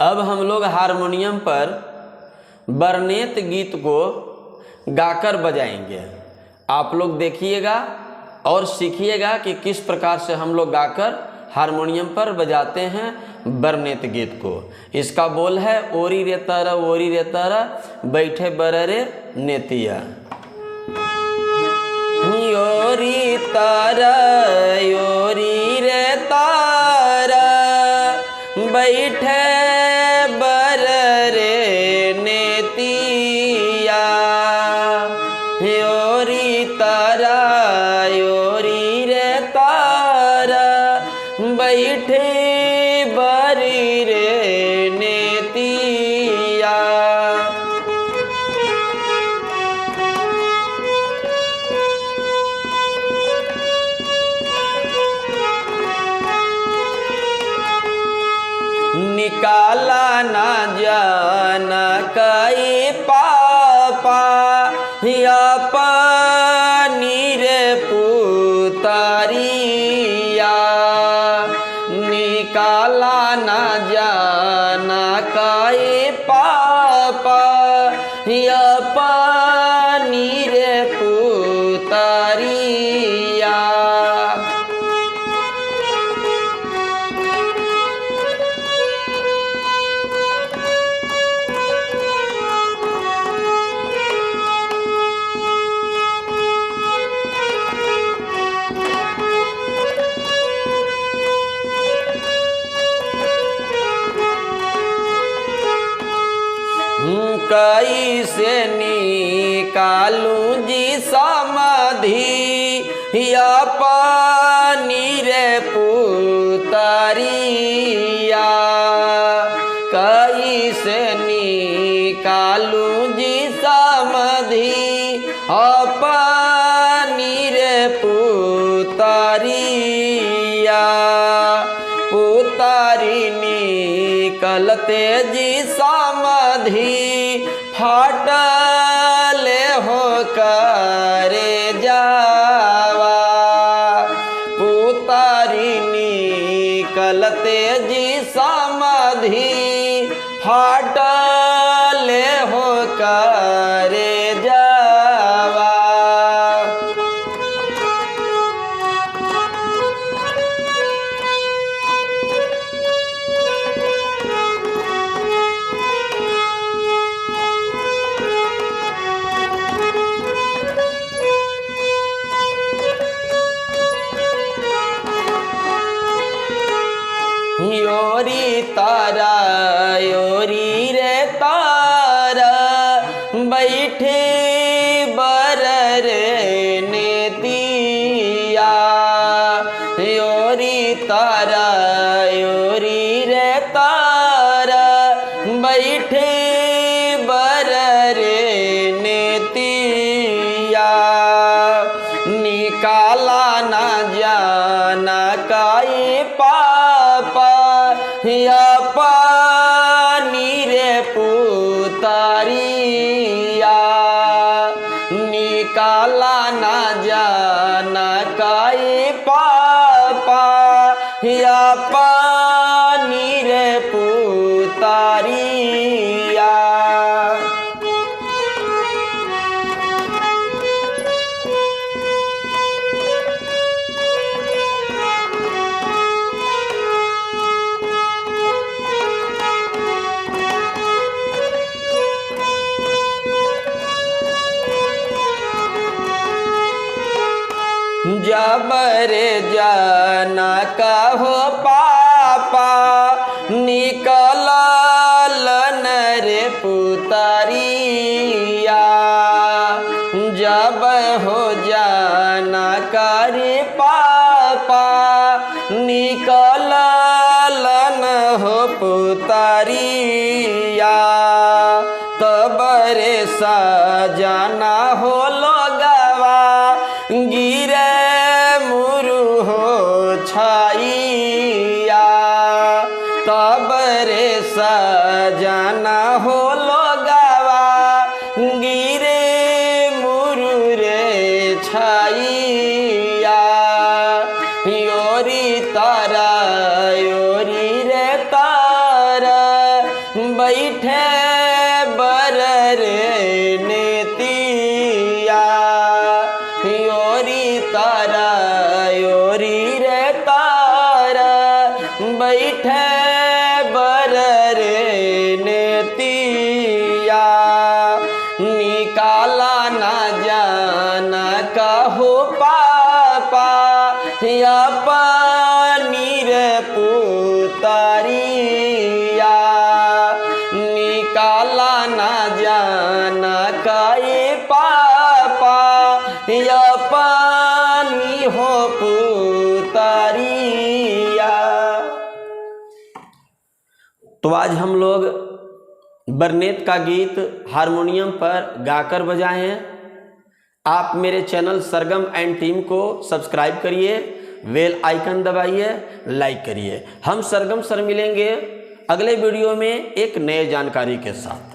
अब हम लोग हारमोनियम पर वर्णेत गीत को गाकर बजाएंगे। आप लोग देखिएगा और सीखिएगा कि किस प्रकार से हम लोग गाकर हारमोनियम पर बजाते हैं वर्णेत गीत को। इसका बोल है ओरी रे तारा बैठे बररे नेतिया। ओरी रे तारा बैठे बररे नेतिया। ओरी रे तारा बैठे बरी रे नेतिया। निकाला ना जाना कई पापा या पानी रे पुतारिया। निकाला ना जाना कई पापा या पानी रे पुतारिया। कैसे निकालूं जी समाधि या पानी रे पुतारिया। कैसे निकालूं जी समाधि या पानी रे पुतारिया। पुतारी निकलते जी समाधि फाटले हो करे जावा। पुतारी निकलते जी समाधि फाटले हो करे जावा। ओरी रे तारा बैठे बररे नेतिया। ओरी रे तारा बैठे बररे नेतिया। निकाला ना जाना काई पापा या पानी रे पुतारिया। निकाला ना जाना काई पापा या पानी रे पुतारिया। जबरे जाना कहो पापा निकलल रे पुतारिया। जब हो जाना करे पापा निकलल हो पुतारिया। तब रे सजाना हो लगवा गिरे छाइया। तब रे सजाना हो लगवा गिरे मुरु रे छाइया। ओरी रे तारा बैठे बर रे नेतिया योरी तारा योरी रे तारा बैठे बर रे नेतिया निकाला ना जाना कहो पापा या पानी रे पुतारिया निकाला ना जाना काए पापा या पानी हो पुतारिया। तो आज हम लोग बरनेत का गीत हारमोनियम पर गाकर बजाए हैं। आप मेरे चैनल सरगम एंड टीम को सब्सक्राइब करिए, बेल आइकन दबाइए, लाइक करिए। हम सरगम सर मिलेंगे अगले वीडियो में एक नए जानकारी के साथ।